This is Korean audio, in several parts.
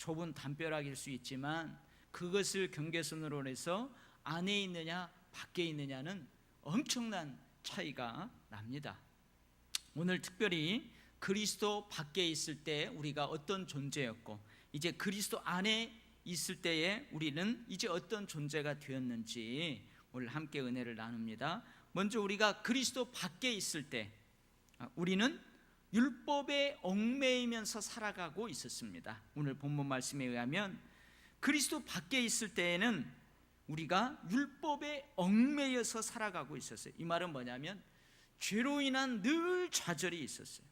좁은 담벼락일 수 있지만 그것을 경계선으로 해서 안에 있느냐 밖에 있느냐는 엄청난 차이가 납니다. 오늘 특별히 그리스도 밖에 있을 때 우리가 어떤 존재였고 이제 그리스도 안에 있을 때에 우리는 이제 어떤 존재가 되었는지 오늘 함께 은혜를 나눕니다. 먼저 우리가 그리스도 밖에 있을 때 우리는 율법에 얽매이면서 살아가고 있었습니다. 오늘 본문 말씀에 의하면 그리스도 밖에 있을 때에는 우리가 율법에 얽매여서 살아가고 있었어요. 이 말은 뭐냐면 죄로 인한 늘 좌절이 있었어요.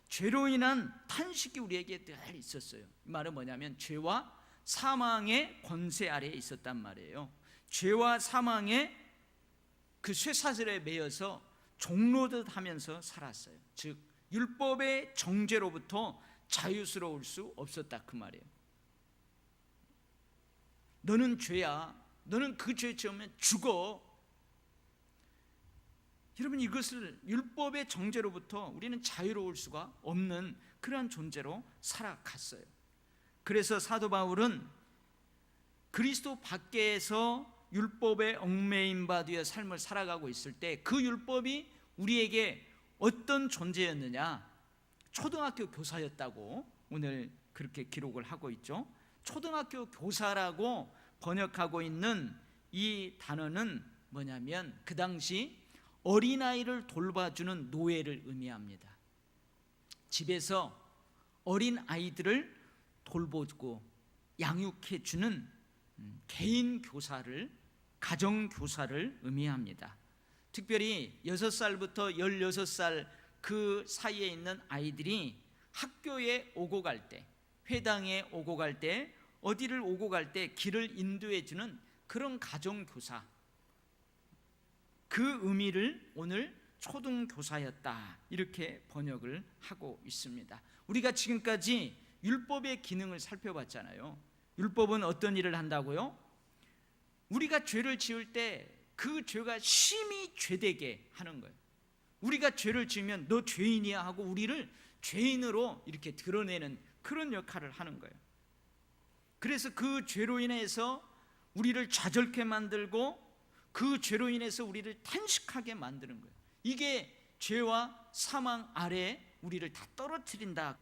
죄로 인한 탄식이 우리에게 늘 있었어요. 이 말은 뭐냐면 죄와 사망의 권세 아래에 있었단 말이에요. 죄와 사망의 그 쇠사슬에 매여서 종로듯 하면서 살았어요. 즉 율법의 정죄로부터 자유스러울 수 없었다 그 말이에요. 너는 죄야, 너는 그 죄 지으면 죽어. 여러분, 이것을 율법의 정죄로부터 우리는 자유로울 수가 없는 그러한 존재로 살아갔어요. 그래서 사도 바울은 그리스도 밖에서 율법에 얽매인 바 되어 삶을 살아가고 있을 때 그 율법이 우리에게 어떤 존재였느냐, 초등학교 교사였다고 오늘 그렇게 기록을 하고 있죠. 초등학교 교사라고 번역하고 있는 이 단어는 뭐냐면 그 당시 어린아이를 돌봐주는 노예를 의미합니다. 집에서 어린 아이들을 돌보고 양육해주는 개인 교사를, 가정 교사를 의미합니다. 특별히 6살부터 16살 그 사이에 있는 아이들이 학교에 오고 갈 때, 회당에 오고 갈 때, 어디를 오고 갈 때 길을 인도해 주는 그런 가정 교사, 그 의미를 오늘 초등교사였다 이렇게 번역을 하고 있습니다. 우리가 지금까지 율법의 기능을 살펴봤잖아요. 율법은 어떤 일을 한다고요? 우리가 죄를 지을 때 그 죄가 심히 죄되게 하는 거예요. 우리가 죄를 지으면 너 죄인이야 하고 우리를 죄인으로 이렇게 드러내는 그런 역할을 하는 거예요. 그래서 그 죄로 인해서 우리를 좌절케 만들고 그 죄로 인해서 우리를 탄식하게 만드는 거예요. 이게 죄와 사망 아래에 우리를 다 떨어뜨린다.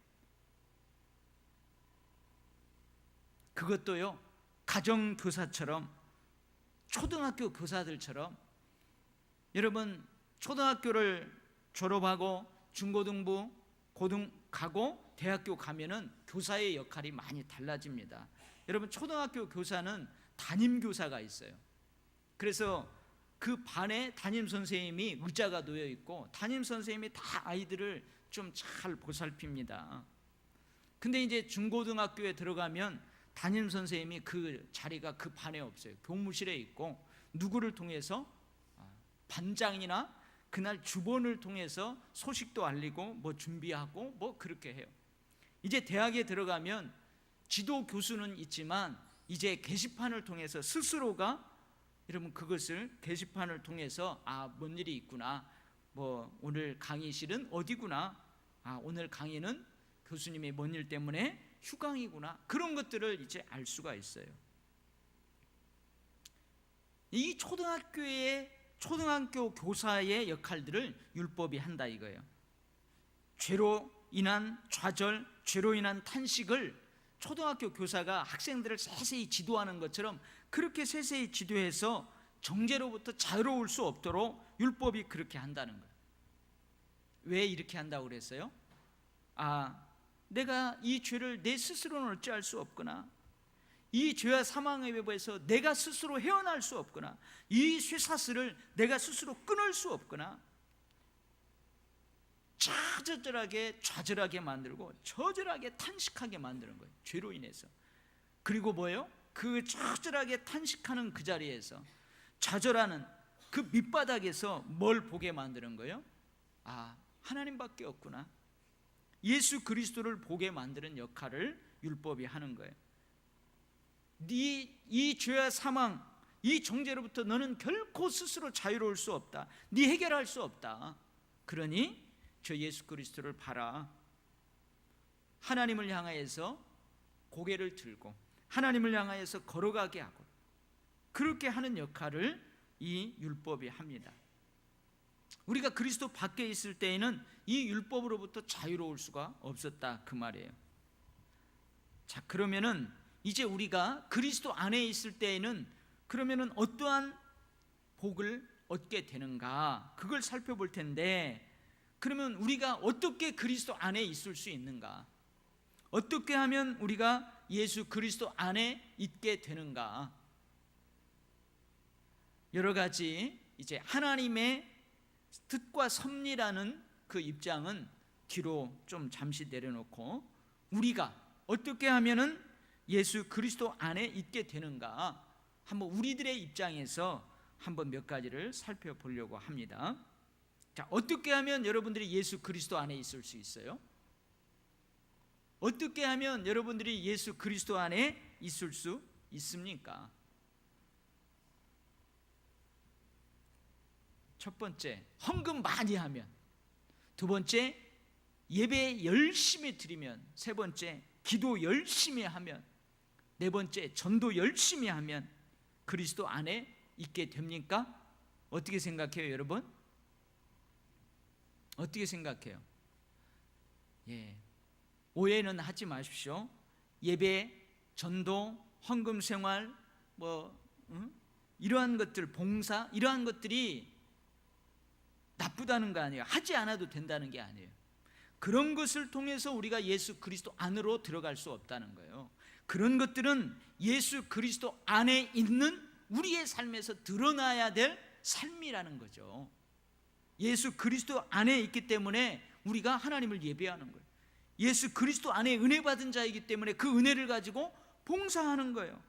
그것도요, 가정교사처럼, 초등학교 교사들처럼. 여러분, 초등학교를 졸업하고 중고등부, 고등 가고 대학교 가면은 교사의 역할이 많이 달라집니다. 여러분, 초등학교 교사는 담임교사가 있어요. 그래서 그 반에 담임선생님이 의자가 놓여 있고 담임선생님이 다 아이들을 좀 잘 보살핍니다. 근데 이제 중고등학교에 들어가면 담임선생님이 그 자리가 그 반에 없어요. 교무실에 있고 누구를 통해서 반장이나 그날 주번을 통해서 소식도 알리고 뭐 준비하고 뭐 그렇게 해요. 이제 대학에 들어가면 지도 교수는 있지만 이제 게시판을 통해서 스스로가, 여러분, 그것을 게시판을 통해서 뭔 일이 있구나, 뭐 오늘 강의실은 어디구나, 오늘 강의는 교수님이 뭔 일 때문에 휴강이구나, 그런 것들을 이제 알 수가 있어요. 이 초등학교 교사의 역할들을 율법이 한다 이거예요. 죄로 인한 좌절, 죄로 인한 탄식을 초등학교 교사가 학생들을 세세히 지도하는 것처럼 그렇게 세세히 지도해서 정죄로부터 자유로울 수 없도록 율법이 그렇게 한다는 거예요. 왜 이렇게 한다고 그랬어요? 내가 이 죄를 내 스스로는 어찌할 수 없구나, 이 죄와 사망의 외부에서 내가 스스로 헤어날 수 없구나, 이 쇠사슬을 내가 스스로 끊을 수 없구나, 좌절하게 만들고 저절하게 탄식하게 만드는 거예요. 죄로 인해서. 그리고 뭐예요? 그 저절하게 탄식하는 그 자리에서, 좌절하는 그 밑바닥에서 뭘 보게 만드는 거예요? 하나님밖에 없구나, 예수 그리스도를 보게 만드는 역할을 율법이 하는 거예요. 이 죄와 사망, 이 정죄로부터 너는 결코 스스로 자유로울 수 없다, 네 해결할 수 없다. 그러니 저 예수 그리스도를 봐라. 하나님을 향하여서 고개를 들고 하나님을 향하여서 걸어가게 하고 그렇게 하는 역할을 이 율법이 합니다. 우리가 그리스도 밖에 있을 때에는 이 율법으로부터 자유로울 수가 없었다 그 말이에요. 자, 그러면은 이제 우리가 그리스도 안에 있을 때에는 그러면은 어떠한 복을 얻게 되는가, 그걸 살펴볼 텐데, 그러면 우리가 어떻게 그리스도 안에 있을 수 있는가, 어떻게 하면 우리가 예수 그리스도 안에 있게 되는가, 여러 가지 이제 하나님의 뜻과 섭리라는 그 입장은 뒤로 좀 잠시 내려놓고 우리가 어떻게 하면은 예수 그리스도 안에 있게 되는가, 한번 우리들의 입장에서 한번 몇 가지를 살펴보려고 합니다. 자, 어떻게 하면 여러분들이 예수 그리스도 안에 있을 수 있어요? 어떻게 하면 여러분들이 예수 그리스도 안에 있을 수 있습니까? 첫 번째, 헌금 많이 하면. 두 번째, 예배 열심히 드리면. 세 번째, 기도 열심히 하면. 네 번째, 전도 열심히 하면 그리스도 안에 있게 됩니까? 어떻게 생각해요, 여러분? 어떻게 생각해요? 예, 오해는 하지 마십시오. 예배, 전도, 헌금 생활, 이러한 것들, 봉사, 이러한 것들이 나쁘다는 거 아니에요. 하지 않아도 된다는 게 아니에요. 그런 것을 통해서 우리가 예수 그리스도 안으로 들어갈 수 없다는 거예요. 그런 것들은 예수 그리스도 안에 있는 우리의 삶에서 드러나야 될 삶이라는 거죠. 예수 그리스도 안에 있기 때문에 우리가 하나님을 예배하는 거예요. 예수 그리스도 안에 은혜 받은 자이기 때문에 그 은혜를 가지고 봉사하는 거예요.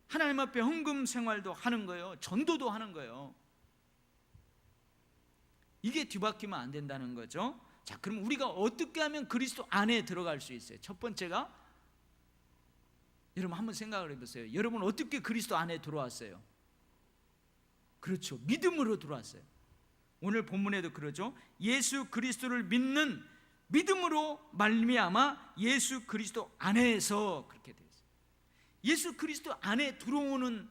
하나님 앞에 헌금 생활도 하는 거예요. 전도도 하는 거예요. 이게 뒤바뀌면 안 된다는 거죠. 자, 그럼 우리가 어떻게 하면 그리스도 안에 들어갈 수 있어요? 첫 번째가, 여러분 한번 생각을 해보세요. 여러분 어떻게 그리스도 안에 들어왔어요? 그렇죠, 믿음으로 들어왔어요. 오늘 본문에도 그러죠. 예수 그리스도를 믿는 믿음으로 말미암아 예수 그리스도 안에서 그렇게 되어 있어요. 예수 그리스도 안에 들어오는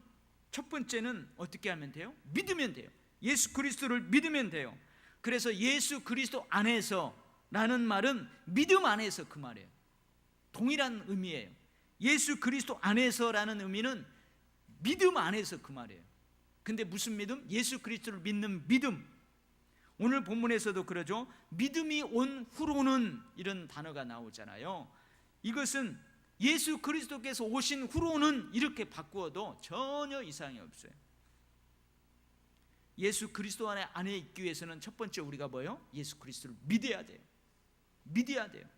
첫 번째는 어떻게 하면 돼요? 믿으면 돼요. 예수 그리스도를 믿으면 돼요. 그래서 예수 그리스도 안에서 라는 말은 믿음 안에서 그 말이에요. 동일한 의미예요. 예수 그리스도 안에서라는 의미는 믿음 안에서 그 말이에요. 근데 무슨 믿음? 예수 그리스도를 믿는 믿음. 오늘 본문에서도 그러죠. 믿음이 온 후로는 이런 단어가 나오잖아요. 이것은 예수 그리스도께서 오신 후로는 이렇게 바꾸어도 전혀 이상이 없어요. 예수 그리스도 안에 있기 위해서는 첫 번째 우리가 뭐예요? 예수 그리스도를 믿어야 돼요. 믿어야 돼요.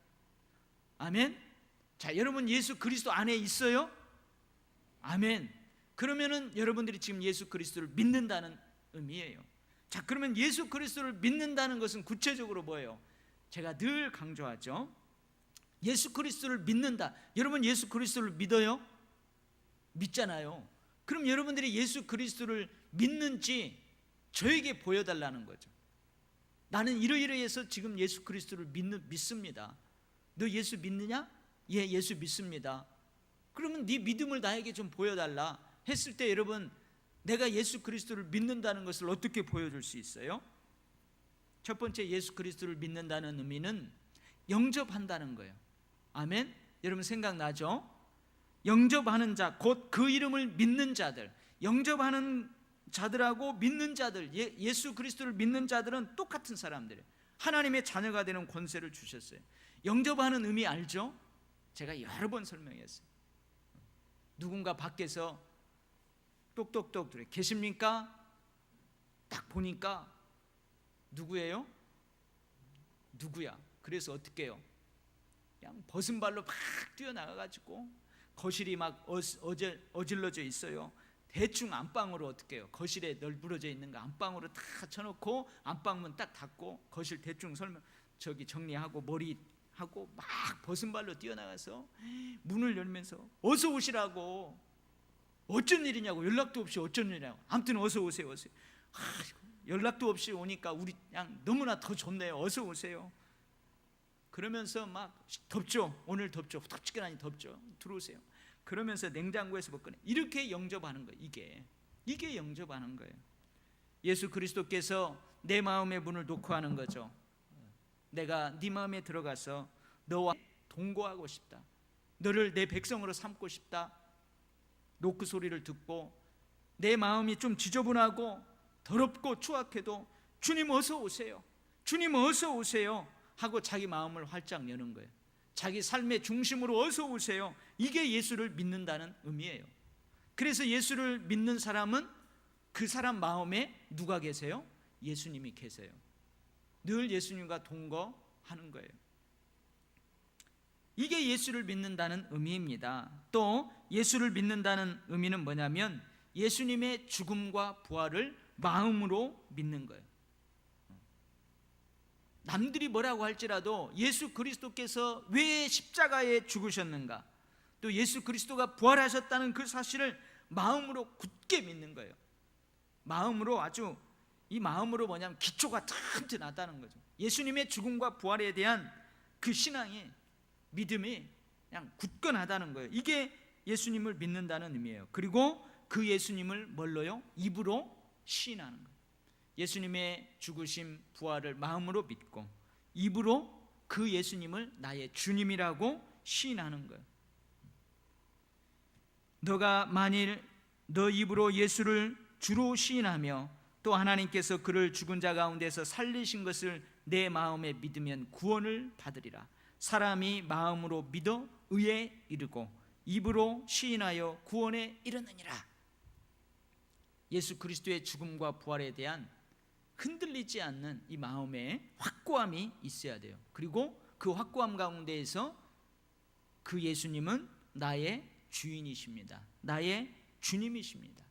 아멘. 자, 여러분 예수 그리스도 안에 있어요? 아멘. 그러면은 여러분들이 지금 예수 그리스도를 믿는다는 의미예요. 자, 그러면 예수 그리스도를 믿는다는 것은 구체적으로 뭐예요? 제가 늘 강조하죠. 예수 그리스도를 믿는다. 여러분 예수 그리스도를 믿어요? 믿잖아요. 그럼 여러분들이 예수 그리스도를 믿는지 저에게 보여달라는 거죠. 나는 이러이러해서 지금 예수 그리스도를 믿습니다. 너 예수 믿느냐? 예, 예수 믿습니다. 그러면 네 믿음을 나에게 좀 보여달라 했을 때 여러분, 내가 예수 그리스도를 믿는다는 것을 어떻게 보여줄 수 있어요? 첫 번째, 예수 그리스도를 믿는다는 의미는 영접한다는 거예요. 아멘. 여러분 생각나죠? 영접하는 자, 곧 그 이름을 믿는 자들. 영접하는 자들하고 믿는 자들, 예수 그리스도를 믿는 자들은 똑같은 사람들이에요. 하나님의 자녀가 되는 권세를 주셨어요. 영접하는 의미 알죠? 제가 여러 번 설명했어요. 누군가 밖에서 똑똑똑 그래, 계십니까? 딱 보니까 누구예요? 누구야? 그래서 어떻게 해요? 그냥 벗은 발로 막 뛰어나가가지고 거실이 막 어질러져 있어요. 대충 안방으로 어떻게 해요? 거실에 널브러져 있는 거 안방으로 다 쳐놓고 안방문 딱 닫고 거실 대충 정리하고 머리하고 막 벗은 발로 뛰어나가서 문을 열면서 어서 오시라고, 어쩐 일이냐고, 연락도 없이 어쩐 일이냐고, 아무튼 어서 오세요. 연락도 없이 오니까 우리 그냥 너무나 더 좋네요. 어서 오세요. 그러면서 막 덥죠. 오늘 덥죠. 후덥지근하니 덥죠. 들어오세요. 그러면서 냉장고에서 뭐 꺼내. 이렇게 영접하는 거예요. 이게 영접하는 거예요. 예수 그리스도께서 내 마음의 문을 놓고 하는 거죠. 내가 네 마음에 들어가서 너와 동거하고 싶다. 너를 내 백성으로 삼고 싶다. 노크 소리를 듣고 내 마음이 좀 지저분하고 더럽고 추악해도 주님 어서 오세요. 주님 어서 오세요 하고 자기 마음을 활짝 여는 거예요. 자기 삶의 중심으로 어서 오세요. 이게 예수를 믿는다는 의미예요. 그래서 예수를 믿는 사람은 그 사람 마음에 누가 계세요? 예수님이 계세요. 늘 예수님과 동거하는 거예요. 이게 예수를 믿는다는 의미입니다. 또 예수를 믿는다는 의미는 뭐냐면 예수님의 죽음과 부활을 마음으로 믿는 거예요. 남들이 뭐라고 할지라도 예수 그리스도께서 왜 십자가에 죽으셨는가, 또 예수 그리스도가 부활하셨다는 그 사실을 마음으로 굳게 믿는 거예요. 마음으로, 아주 이 마음으로 뭐냐면 기초가 튼튼하다는 거죠. 예수님의 죽음과 부활에 대한 그 신앙이, 믿음이 그냥 굳건하다는 거예요. 이게 예수님을 믿는다는 의미예요. 그리고 그 예수님을 뭘로요? 입으로 시인하는 거예요. 예수님의 죽으심 부활을 마음으로 믿고 입으로 그 예수님을 나의 주님이라고 시인하는 거예요. 너가 만일 너 입으로 예수를 주로 시인하며 또 하나님께서 그를 죽은 자 가운데서 살리신 것을 내 마음에 믿으면 구원을 받으리라. 사람이 마음으로 믿어 의에 이르고 입으로 시인하여 구원에 이르느니라. 예수 그리스도의 죽음과 부활에 대한 흔들리지 않는 이 마음에 확고함이 있어야 돼요. 그리고 그 확고함 가운데에서 그 예수님은 나의 주인이십니다. 나의 주님이십니다.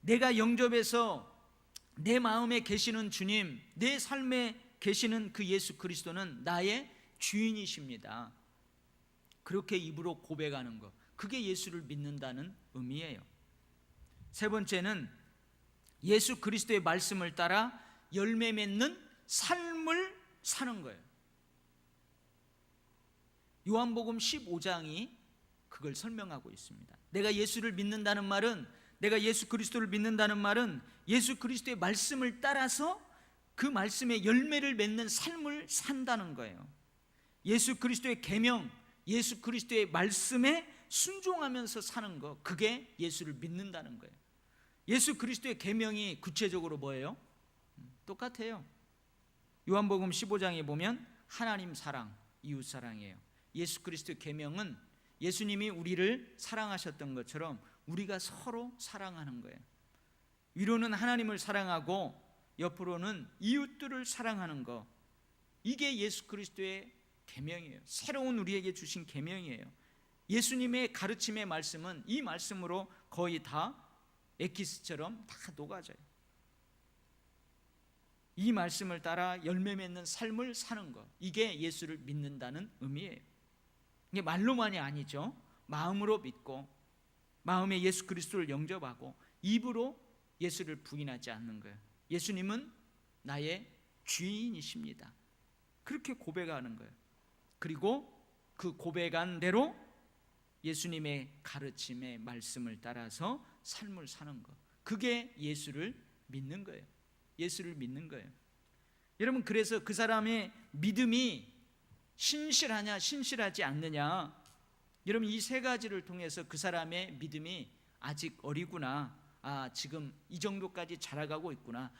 내가 영접해서 내 마음에 계시는 주님, 내 삶에 계시는 그 예수 그리스도는 나의 주인이십니다. 그렇게 입으로 고백하는 것, 그게 예수를 믿는다는 의미예요. 세 번째는 예수 그리스도의 말씀을 따라 열매 맺는 삶을 사는 거예요. 요한복음 15장이 그걸 설명하고 있습니다. 내가 예수를 믿는다는 말은, 내가 예수 그리스도를 믿는다는 말은 예수 그리스도의 말씀을 따라서 그 말씀의 열매를 맺는 삶을 산다는 거예요. 예수 그리스도의 계명, 예수 그리스도의 말씀에 순종하면서 사는 거, 그게 예수를 믿는다는 거예요. 예수 그리스도의 계명이 구체적으로 뭐예요? 똑같아요. 요한복음 15장에 보면 하나님 사랑, 이웃 사랑이에요. 예수 그리스도의 계명은 예수님이 우리를 사랑하셨던 것처럼 우리가 서로 사랑하는 거예요. 위로는 하나님을 사랑하고 옆으로는 이웃들을 사랑하는 거, 이게 예수 그리스도의 계명이에요. 새로운 우리에게 주신 계명이에요. 예수님의 가르침의 말씀은 이 말씀으로 거의 다 엑기스처럼 다 녹아져요. 이 말씀을 따라 열매 맺는 삶을 사는 것, 이게 예수를 믿는다는 의미예요. 이게 말로만이 아니죠. 마음으로 믿고 마음에 예수 그리스도를 영접하고 입으로 예수를 부인하지 않는 거예요. 예수님은 나의 주인이십니다. 그렇게 고백하는 거예요. 그리고 그 고백한 대로 예수님의 가르침의 말씀을 따라서 삶을 사는 것, 그게 예수를 믿는 거예요. 예수를 믿는 거예요. 여러분, 그래서 그 사람의 믿음이 신실하냐 신실하지 않느냐, 여러분 이 세 가지를 통해서 그 사람의 믿음이 아직 어리구나, 지금 이 정도까지 자라가고 있구나,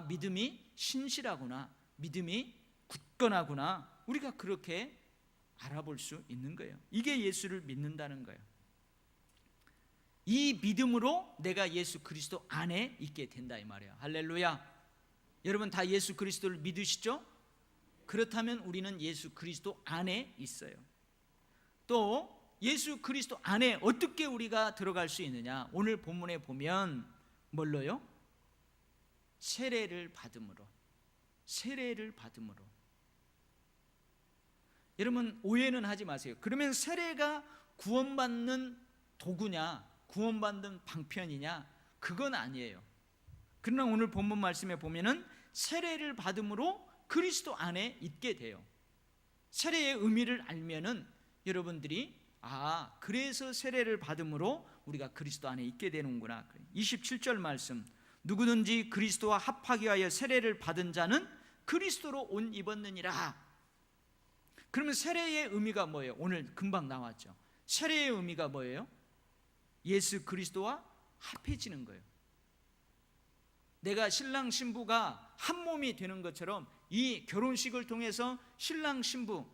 믿음이 신실하구나, 믿음이 굳건하구나, 우리가 그렇게 알아볼 수 있는 거예요. 이게 예수를 믿는다는 거예요. 이 믿음으로 내가 예수 그리스도 안에 있게 된다 이 말이에요. 할렐루야. 여러분 다 예수 그리스도를 믿으시죠? 그렇다면 우리는 예수 그리스도 안에 있어요. 또 예수 그리스도 안에 어떻게 우리가 들어갈 수 있느냐, 오늘 본문에 보면 뭘로요? 세례를 받음으로. 세례를 받음으로. 여러분 오해는 하지 마세요. 그러면 세례가 구원받는 도구냐, 구원받는 방편이냐, 그건 아니에요. 그러나 오늘 본문 말씀에 보면은 세례를 받음으로 그리스도 안에 있게 돼요. 세례의 의미를 알면은 여러분들이 그래서 세례를 받음으로 우리가 그리스도 안에 있게 되는구나. 27절 말씀, 누구든지 그리스도와 합하기 위하여 세례를 받은 자는 그리스도로 옷 입었느니라. 그러면 세례의 의미가 뭐예요? 오늘 금방 나왔죠. 세례의 의미가 뭐예요? 예수 그리스도와 합해지는 거예요. 내가 신랑 신부가 한 몸이 되는 것처럼 이 결혼식을 통해서 신랑 신부,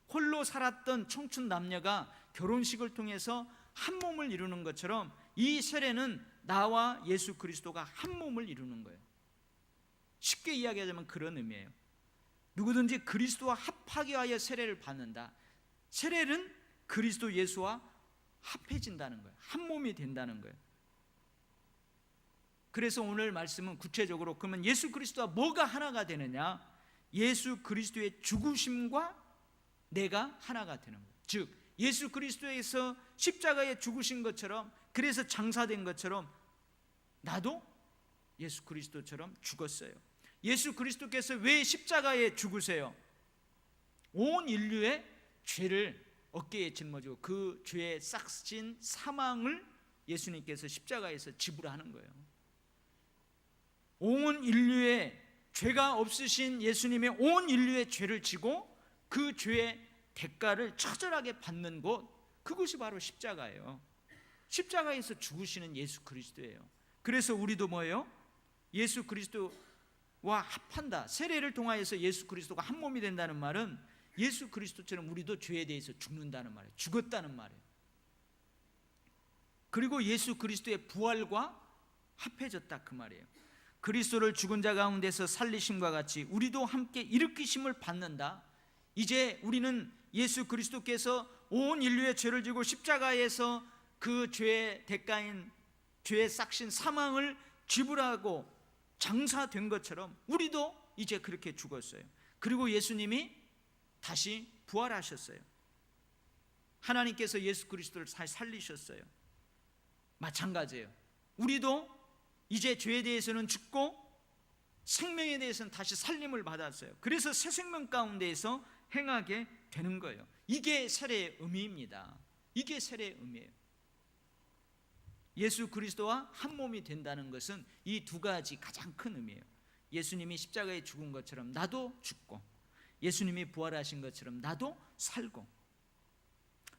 홀로 살았던 청춘 남녀가 결혼식을 통해서 한 몸을 이루는 것처럼 이 세례는 나와 예수 그리스도가 한 몸을 이루는 거예요. 쉽게 이야기하자면 그런 의미예요. 누구든지 그리스도와 합하기 위하여 세례를 받는다. 세례는 그리스도 예수와 합해진다는 거예요. 한 몸이 된다는 거예요. 그래서 오늘 말씀은 구체적으로 그러면 예수 그리스도와 뭐가 하나가 되느냐? 예수 그리스도의 죽으심과 내가 하나가 되는 거예요. 즉 예수 그리스도에서 십자가에 죽으신 것처럼, 그래서 장사된 것처럼 나도 예수 그리스도처럼 죽었어요. 예수 그리스도께서 왜 십자가에 죽으세요? 온 인류의 죄를 어깨에 짊어지고 그 죄에 싹진 사망을 예수님께서 십자가에서 지불하는 거예요. 온 인류의 죄가 없으신 예수님의 온 인류의 죄를 지고 그 죄의 대가를 처절하게 받는 곳, 그것이 바로 십자가예요. 십자가에서 죽으시는 예수 그리스도예요. 그래서 우리도 뭐예요? 예수 그리스도와 합한다. 세례를 통하여서 예수 그리스도가 한 몸이 된다는 말은 예수 그리스도처럼 우리도 죄에 대해서 죽는다는 말이에요. 죽었다는 말이에요. 그리고 예수 그리스도의 부활과 합해졌다 그 말이에요. 그리스도를 죽은 자 가운데서 살리심과 같이 우리도 함께 일으키심을 받는다. 이제 우리는 예수 그리스도께서 온 인류의 죄를 지고 십자가에서 그 죄의 대가인 죄의 싹신 사망을 지불하고 장사된 것처럼 우리도 이제 그렇게 죽었어요. 그리고 예수님이 다시 부활하셨어요. 하나님께서 예수 그리스도를 살리셨어요. 마찬가지예요. 우리도 이제 죄에 대해서는 죽고 생명에 대해서는 다시 살림을 받았어요. 그래서 새 생명 가운데에서 행하게 되는 거예요. 이게 세례의 의미입니다. 이게 세례의 의미예요. 예수 그리스도와 한 몸이 된다는 것은 이 두 가지 가장 큰 의미예요. 예수님이 십자가에 죽은 것처럼 나도 죽고, 예수님이 부활하신 것처럼 나도 살고.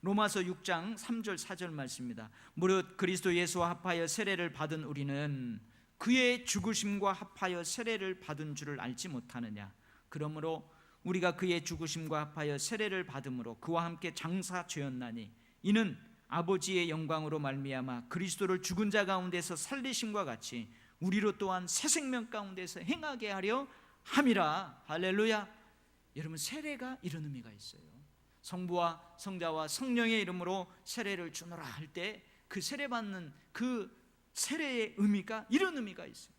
로마서 6장 3절 4절 말씀입니다. 무릇 그리스도 예수와 합하여 세례를 받은 우리는 그의 죽으심과 합하여 세례를 받은 줄을 알지 못하느냐. 그러므로 우리가 그의 죽으심과 합하여 세례를 받음으로 그와 함께 장사되었나니 이는 아버지의 영광으로 말미암아 그리스도를 죽은 자 가운데서 살리심과 같이 우리로 또한 새 생명 가운데서 행하게 하려 함이라. 할렐루야. 여러분, 세례가 이런 의미가 있어요. 성부와 성자와 성령의 이름으로 세례를 주노라 할 때 그 세례받는 그 세례의 의미가 이런 의미가 있어요.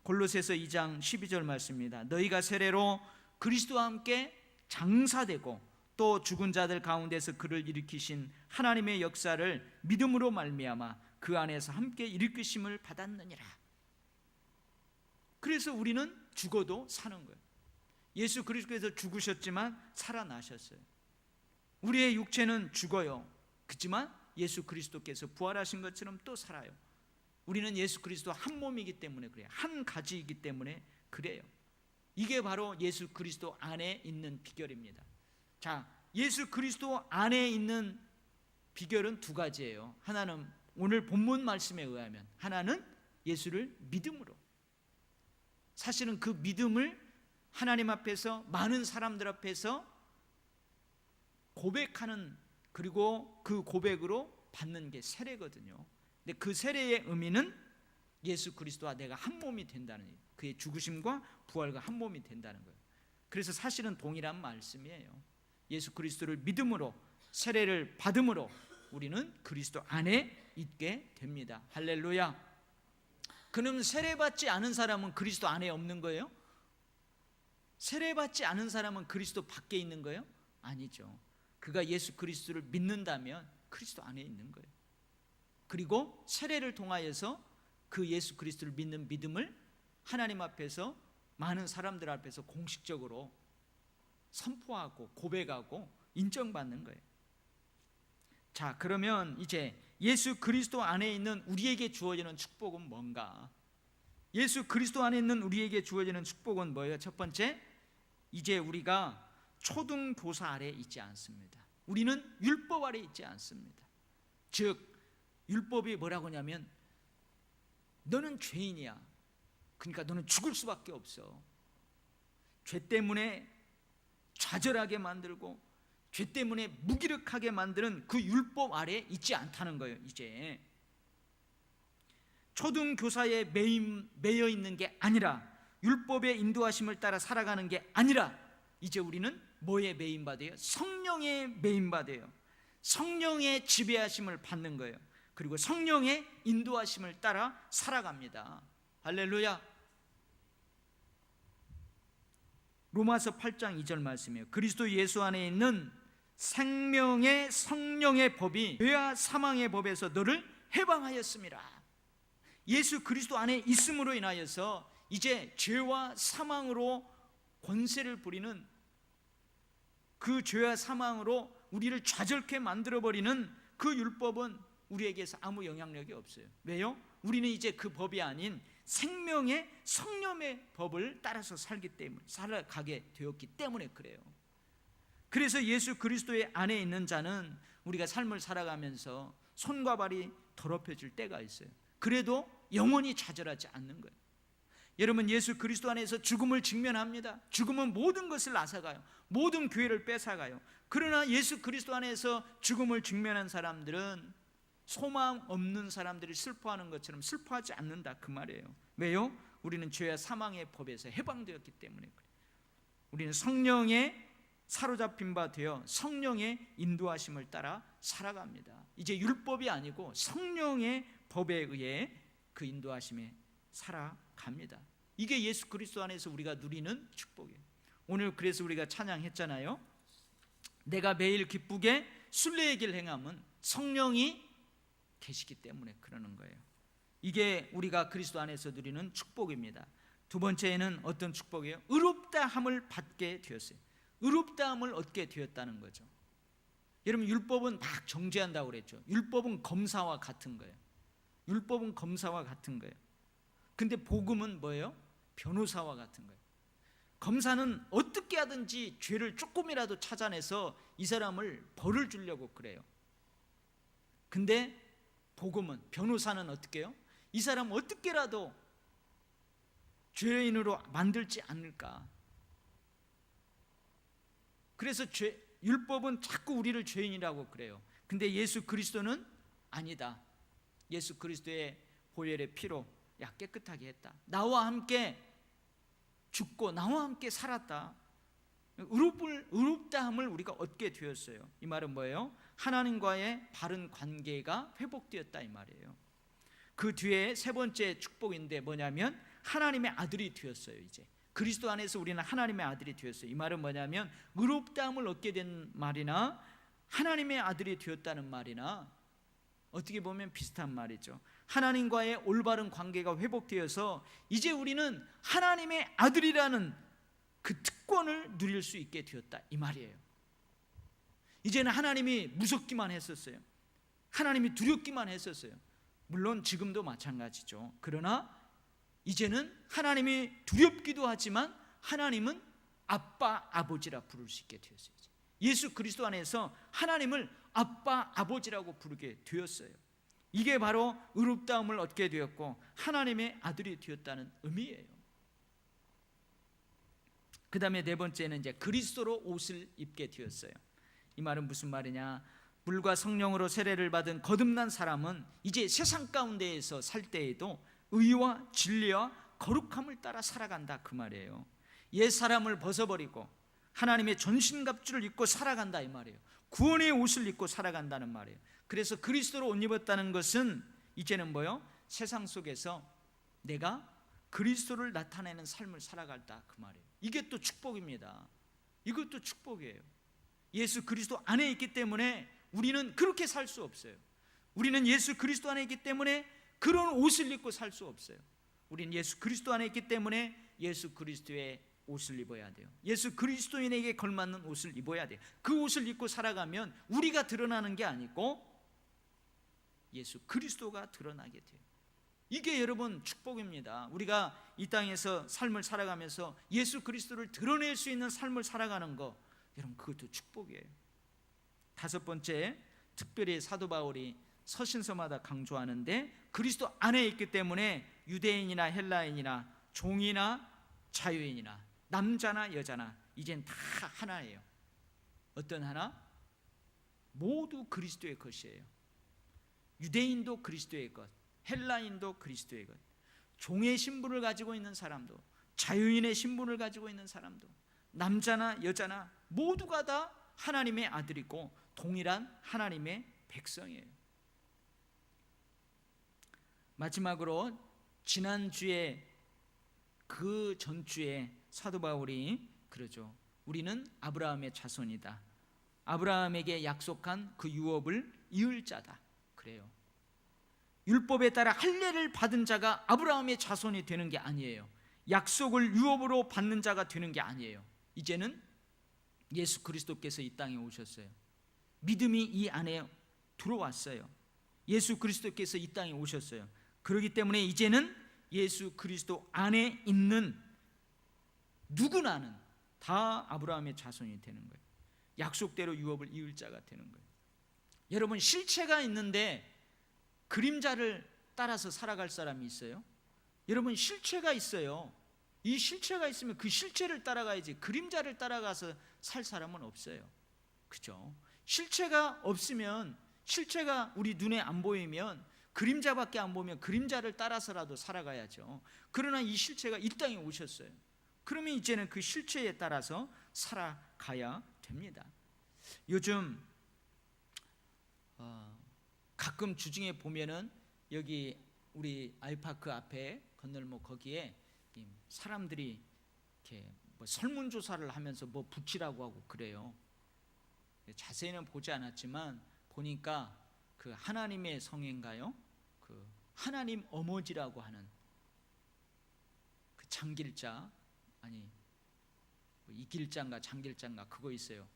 골로새서 2장 12절 말씀입니다. 너희가 세례로 그리스도와 함께 장사되고 또 죽은 자들 가운데서 그를 일으키신 하나님의 역사를 믿음으로 말미암아 그 안에서 함께 일으키심을 받았느니라. 그래서 우리는 죽어도 사는 거예요. 예수 그리스도께서 죽으셨지만 살아나셨어요. 우리의 육체는 죽어요. 그렇지만 예수 그리스도께서 부활하신 것처럼 또 살아요. 우리는 예수 그리스도 한 몸이기 때문에 그래요. 한 가지이기 때문에 그래요. 이게 바로 예수 그리스도 안에 있는 비결입니다. 자, 예수 그리스도 안에 있는 비결은 두 가지예요. 하나는 오늘 본문 말씀에 의하면, 하나는 예수를 믿음으로. 사실은 그 믿음을 하나님 앞에서, 많은 사람들 앞에서 고백하는, 그리고 그 고백으로 받는 게 세례거든요. 근데 그 세례의 의미는 예수 그리스도와 내가 한 몸이 된다는, 그의 죽으심과 부활과 한 몸이 된다는 거예요. 그래서 사실은 동일한 말씀이에요. 예수 그리스도를 믿음으로, 세례를 받음으로 우리는 그리스도 안에 있게 됩니다. 할렐루야. 그럼 세례받지 않은 사람은 그리스도 안에 없는 거예요? 세례받지 않은 사람은 그리스도 밖에 있는 거예요? 아니죠. 그가 예수 그리스도를 믿는다면 그리스도 안에 있는 거예요. 그리고 세례를 통하여서 그 예수 그리스도를 믿는 믿음을 하나님 앞에서, 많은 사람들 앞에서 공식적으로 선포하고 고백하고 인정받는 거예요. 자, 그러면 이제 예수 그리스도 안에 있는 우리에게 주어지는 축복은 뭔가? 예수 그리스도 안에 있는 우리에게 주어지는 축복은 뭐예요? 첫 번째, 이제 우리가 초등교사 아래 있지 않습니다. 우리는 율법 아래 있지 않습니다. 즉 율법이 뭐라고 하냐면 너는 죄인이야. 그러니까 너는 죽을 수밖에 없어. 죄 때문에 좌절하게 만들고 죄 때문에 무기력하게 만드는 그 율법 아래 있지 않다는 거예요. 이제 초등교사에 매여 있는 게 아니라, 율법의 인도하심을 따라 살아가는 게 아니라, 이제 우리는 뭐에 매인받아요? 성령에 매인받아요. 성령의 지배하심을 받는 거예요. 그리고 성령의 인도하심을 따라 살아갑니다. 할렐루야. 로마서 8장 2절 말씀이에요. 그리스도 예수 안에 있는 생명의 성령의 법이 죄와 사망의 법에서 너를 해방하였습니다. 예수 그리스도 안에 있음으로 인하여서 이제 죄와 사망으로 권세를 부리는, 그 죄와 사망으로 우리를 좌절케 만들어버리는 그 율법은 우리에게서 아무 영향력이 없어요. 왜요? 우리는 이제 그 법이 아닌 생명의 성령의 법을 따라서 살아가게 되었기 때문에 그래요. 그래서 예수 그리스도의 안에 있는 자는 우리가 삶을 살아가면서 손과 발이 더럽혀질 때가 있어요. 그래도 영원히 좌절하지 않는 거예요. 여러분, 예수 그리스도 안에서 죽음을 직면합니다. 죽음은 모든 것을 앗아가요. 모든 기회를 뺏어가요. 그러나 예수 그리스도 안에서 죽음을 직면한 사람들은 소망 없는 사람들이 슬퍼하는 것처럼 슬퍼하지 않는다, 그 말이에요. 왜요? 우리는 죄와 사망의 법에서 해방되었기 때문에 그래요. 우리는 성령의 사로잡힌 바 되어 성령의 인도하심을 따라 살아갑니다. 이제 율법이 아니고 성령의 법에 의해 그 인도하심에 살아갑니다. 이게 예수 그리스도 안에서 우리가 누리는 축복이에요. 오늘 그래서 우리가 찬양했잖아요. 내가 매일 기쁘게 순례의 길 행함은 성령이 계시기 때문에 그러는 거예요. 이게 우리가 그리스도 안에서 누리는 축복입니다. 두 번째는 어떤 축복이에요? 의롭다함을 받게 되었어요. 의롭다함을 얻게 되었다는 거죠. 여러분, 율법은 막 정죄한다고 그랬죠. 율법은 검사와 같은 거예요. 율법은 검사와 같은 거예요. 근데 복음은 뭐예요? 변호사와 같은 거예요. 검사는 어떻게 하든지 죄를 조금이라도 찾아내서 이 사람을 벌을 주려고 그래요. 근데 복음은, 변호사는 어떻게 해요? 이 사람 어떻게라도 죄인으로 만들지 않을까. 그래서 율법은 자꾸 우리를 죄인이라고 그래요. 근데 예수 그리스도는 아니다. 예수 그리스도의 보혈의 피로 야 깨끗하게 했다. 나와 함께 죽고 나와 함께 살았다. 의롭다함을 우리가 얻게 되었어요. 이 말은 뭐예요? 하나님과의 바른 관계가 회복되었다, 이 말이에요. 그 뒤에 세 번째 축복인데 뭐냐면 하나님의 아들이 되었어요. 이제 그리스도 안에서 우리는 하나님의 아들이 되었어요. 이 말은 뭐냐면 의롭다함을 얻게 된 말이나 하나님의 아들이 되었다는 말이나 어떻게 보면 비슷한 말이죠. 하나님과의 올바른 관계가 회복되어서 이제 우리는 하나님의 아들이라는 그 특권을 누릴 수 있게 되었다, 이 말이에요. 이제는 하나님이 무섭기만 했었어요. 하나님이 두렵기만 했었어요. 물론 지금도 마찬가지죠. 그러나 이제는 하나님이 두렵기도 하지만 하나님은 아빠, 아버지라 부를 수 있게 되었어요. 예수 그리스도 안에서 하나님을 아빠, 아버지라고 부르게 되었어요. 이게 바로 의롭다함을 얻게 되었고 하나님의 아들이 되었다는 의미예요. 그 다음에 네 번째는 이제 그리스도로 옷을 입게 되었어요. 이 말은 무슨 말이냐? 물과 성령으로 세례를 받은 거듭난 사람은 이제 세상 가운데에서 살 때에도 의와 진리와 거룩함을 따라 살아간다, 그 말이에요. 옛 사람을 벗어버리고 하나님의 전신갑주를 입고 살아간다, 이 말이에요. 구원의 옷을 입고 살아간다는 말이에요. 그래서 그리스도로 옷 입었다는 것은 이제는 뭐요? 세상 속에서 내가 그리스도를 나타내는 삶을 살아간다, 그 말이에요. 이게 또 축복입니다. 이것도 축복이에요. 예수 그리스도 안에 있기 때문에 우리는 그렇게 살 수 없어요. 우리는 예수 그리스도 안에 있기 때문에 그런 옷을 입고 살 수 없어요. 우리는 예수 그리스도 안에 있기 때문에 예수 그리스도의 옷을 입어야 돼요. 예수 그리스도인에게 걸맞는 옷을 입어야 돼요. 그 옷을 입고 살아가면 우리가 드러나는 게 아니고 예수 그리스도가 드러나게 돼요. 이게 여러분 축복입니다. 우리가 이 땅에서 삶을 살아가면서 예수 그리스도를 드러낼 수 있는 삶을 살아가는 거, 여러분 그것도 축복이에요. 다섯 번째, 특별히 사도 바울이 서신서마다 강조하는데, 그리스도 안에 있기 때문에 유대인이나 헬라인이나 종이나 자유인이나 남자나 여자나 이젠 다 하나예요. 어떤 하나? 모두 그리스도의 것이에요. 유대인도 그리스도의 것, 헬라인도 그리스도의 것, 종의 신분을 가지고 있는 사람도, 자유인의 신분을 가지고 있는 사람도, 남자나 여자나 모두가 다 하나님의 아들이고 동일한 하나님의 백성이에요. 마지막으로 지난주에 그 전주에 사도 바울이 그러죠. 우리는 아브라함의 자손이다. 아브라함에게 약속한 그 유업을 이을 자다. 그래요. 율법에 따라 할례를 받은 자가 아브라함의 자손이 되는 게 아니에요. 약속을 유업으로 받는 자가 되는 게 아니에요. 이제는 예수 그리스도께서 이 땅에 오셨어요. 믿음이 이 안에 들어왔어요. 예수 그리스도께서 이 땅에 오셨어요. 그렇기 때문에 이제는 예수 그리스도 안에 있는 누구나는 다 아브라함의 자손이 되는 거예요. 약속대로 유업을 이을 자가 되는 거예요. 여러분, 실체가 있는데 그림자를 따라서 살아갈 사람이 있어요? 여러분, 실체가 있어요. 이 실체가 있으면 그 실체를 따라가야지 그림자를 따라가서 살 사람은 없어요. 그죠? 실체가 없으면, 실체가 우리 눈에 안 보이면, 그림자밖에 안 보면 그림자를 따라서라도 살아가야죠. 그러나 이 실체가 이 땅에 오셨어요. 그러면 이제는 그 실체에 따라서 살아가야 됩니다. 요즘 가끔 주중에 보면은 여기 우리 아이파크 앞에 건널목 거기에 사람들이 이렇게 뭐 설문조사를 하면서 뭐 붙이라고 하고 그래요. 자세히는 보지 않았지만 보니까 그 하나님의 성인가요? 그 하나님 어머지라고 하는 그 장길자, 아니 뭐 이길자인가 장길자인가 그거 있어요.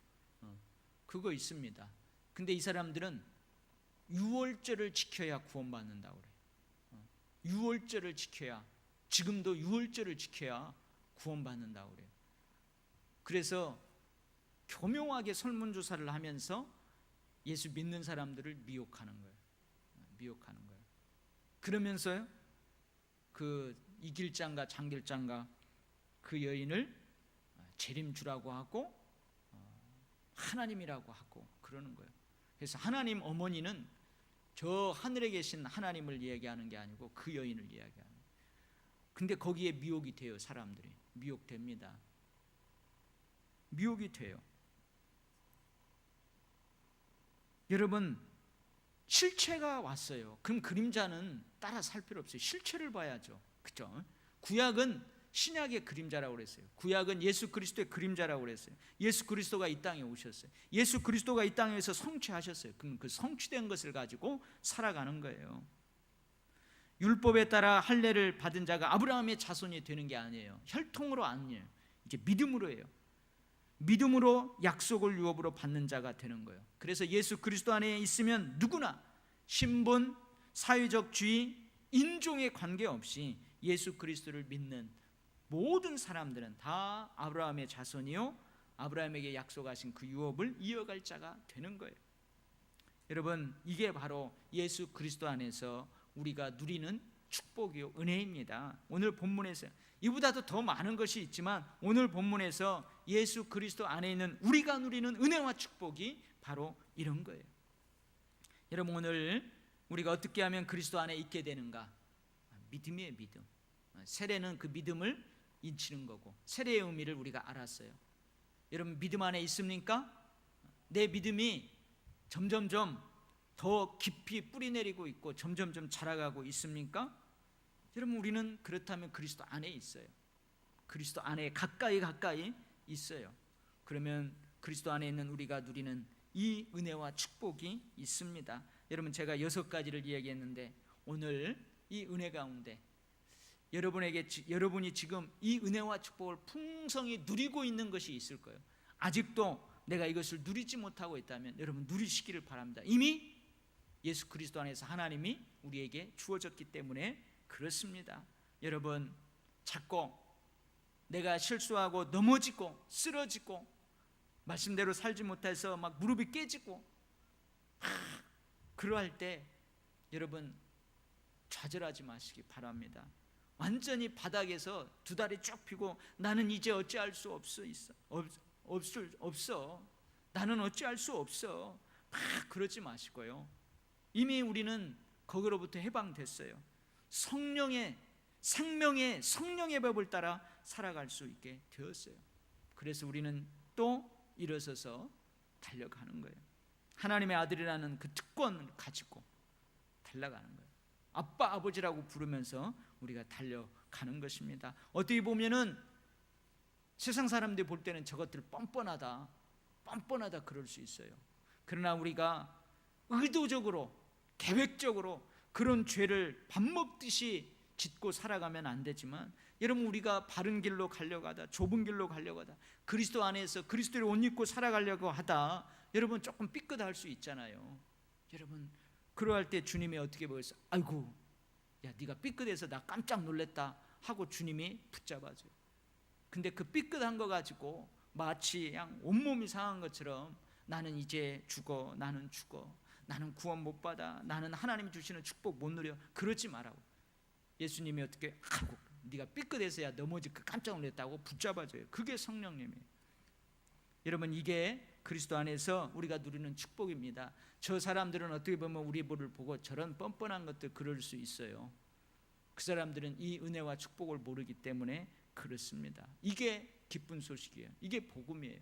그거 있습니다. 근데 이 사람들은 유월절을 지켜야 구원받는다고 그래요. 유월절을 지켜야, 지금도 유월절을 지켜야 구원받는다고 그래요. 그래서 교묘하게 설문조사를 하면서 예수 믿는 사람들을 미혹하는 거예요. 미혹하는 거예요. 그러면서요, 그 이길장과 장길장과 그 여인을 재림주라고 하고 하나님이라고 하고 그러는 거예요. 그래서 하나님 어머니는 저 하늘에 계신 하나님을 이야기하는 게 아니고 그 여인을 이야기하는 거예요. 근데 거기에 미혹이 돼요. 사람들이 미혹됩니다. 미혹이 돼요. 여러분, 실체가 왔어요. 그럼 그림자는 따라 살 필요 없어요. 실체를 봐야죠. 그죠? 구약은 신약의 그림자라고 그랬어요. 구약은 예수 그리스도의 그림자라고 그랬어요. 예수 그리스도가 이 땅에 오셨어요. 예수 그리스도가 이 땅에서 성취하셨어요. 그럼 그 성취된 것을 가지고 살아가는 거예요. 율법에 따라 할례를 받은 자가 아브라함의 자손이 되는 게 아니에요. 혈통으로 아니에요. 이제 믿음으로예요. 믿음으로 약속을 유업으로 받는 자가 되는 거예요. 그래서 예수 그리스도 안에 있으면 누구나 신분, 사회적 지위, 인종에 관계없이 예수 그리스도를 믿는 모든 사람들은 다 아브라함의 자손이요, 아브라함에게 약속하신 그 유업을 이어갈 자가 되는 거예요. 여러분, 이게 바로 예수 그리스도 안에서 우리가 누리는 축복이요, 은혜입니다. 오늘 본문에서 이보다도 더 많은 것이 있지만 오늘 본문에서 예수 그리스도 안에 있는 우리가 누리는 은혜와 축복이 바로 이런 거예요. 여러분, 오늘 우리가 어떻게 하면 그리스도 안에 있게 되는가? 믿음이에요. 믿음. 세례는 그 믿음을 인치는 거고, 세례의 의미를 우리가 알았어요. 여러분, 믿음 안에 있습니까? 내 믿음이 점점점 더 깊이 뿌리내리고 있고 점점점 자라가고 있습니까? 여러분, 우리는 그렇다면 그리스도 안에 있어요. 그리스도 안에 가까이 있어요. 그러면 그리스도 안에 있는 우리가 누리는 이 은혜와 축복이 있습니다. 여러분, 제가 6가지를 이야기했는데 오늘 이 은혜 가운데 여러분이 지금 이 은혜와 축복을 풍성히 누리고 있는 것이 있을 거예요. 아직도 내가 이것을 누리지 못하고 있다면 여러분 누리시기를 바랍니다. 이미 예수 그리스도 안에서 하나님이 우리에게 주어졌기 때문에 그렇습니다. 여러분, 자꾸 내가 실수하고 넘어지고 쓰러지고 말씀대로 살지 못해서 막 무릎이 깨지고 그러할 때 여러분 좌절하지 마시기 바랍니다. 완전히 바닥에서 두 다리 쭉 펴고 나는 이제 어찌할 수 없어. 나는 어찌할 수 없어. 막 그러지 마시고요. 이미 우리는 거기로부터 해방됐어요. 성령의 생명의 성령의 법을 따라 살아갈 수 있게 되었어요. 그래서 우리는 또 일어서서 달려가는 거예요. 하나님의 아들이라는 그 특권을 가지고 달려가는 거예요. 아빠 아버지라고 부르면서 우리가 달려가는 것입니다. 어떻게 보면은 세상 사람들이 볼 때는 저것들 뻔뻔하다 그럴 수 있어요. 그러나 우리가 의도적으로 계획적으로 그런 죄를 밥 먹듯이 짓고 살아가면 안 되지만, 여러분 우리가 바른 길로 가려가다 좁은 길로 가려가다 그리스도 안에서 그리스도를 옷 입고 살아가려고 하다 여러분 조금 삐끗할 수 있잖아요. 여러분 그러할 때 주님이 어떻게 보겠어요? 아이고 야 네가 삐끗해서 나 깜짝 놀랬다 하고 주님이 붙잡아줘요. 근데 그 삐끗한 거 가지고 마치 그냥 온몸이 상한 것처럼 나는 이제 죽어, 나는 구원 못 받아, 나는 하나님이 주시는 축복 못 누려, 그러지 말라고. 예수님이 어떻게 하고 네가 삐끗해서야 넘어지 그 깜짝 놀랐다고 붙잡아줘요. 그게 성령님이에요. 여러분 이게 그리스도 안에서 우리가 누리는 축복입니다. 저 사람들은 어떻게 보면 우리 보를 보고 저런 뻔뻔한 것들 그럴 수 있어요. 그 사람들은 이 은혜와 축복을 모르기 때문에 그렇습니다. 이게 기쁜 소식이에요. 이게 복음이에요.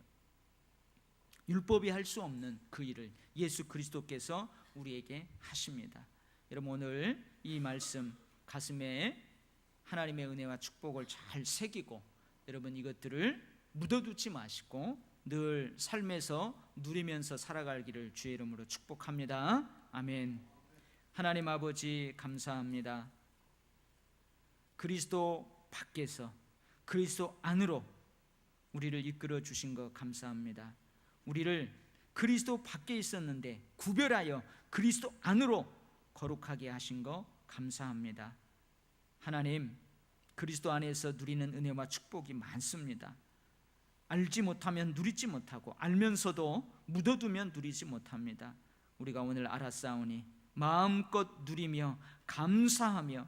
율법이 할 수 없는 그 일을 예수 그리스도께서 우리에게 하십니다. 여러분 오늘 이 말씀 가슴에 하나님의 은혜와 축복을 잘 새기고 여러분 이것들을 묻어두지 마시고 늘 삶에서 누리면서 살아가기를 주의 이름으로 축복합니다. 아멘. 하나님 아버지 감사합니다. 그리스도 밖에서 그리스도 안으로 우리를 이끌어 주신 것 감사합니다. 우리를 그리스도 밖에 있었는데 구별하여 그리스도 안으로 거룩하게 하신 것 감사합니다. 하나님, 그리스도 안에서 누리는 은혜와 축복이 많습니다. 알지 못하면 누리지 못하고 알면서도 묻어두면 누리지 못합니다. 우리가 오늘 알았사오니 마음껏 누리며 감사하며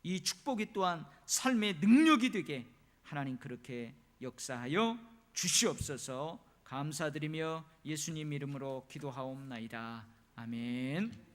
이 축복이 또한 삶의 능력이 되게 하나님 그렇게 역사하여 주시옵소서. 감사드리며 예수님 이름으로 기도하옵나이다. 아멘.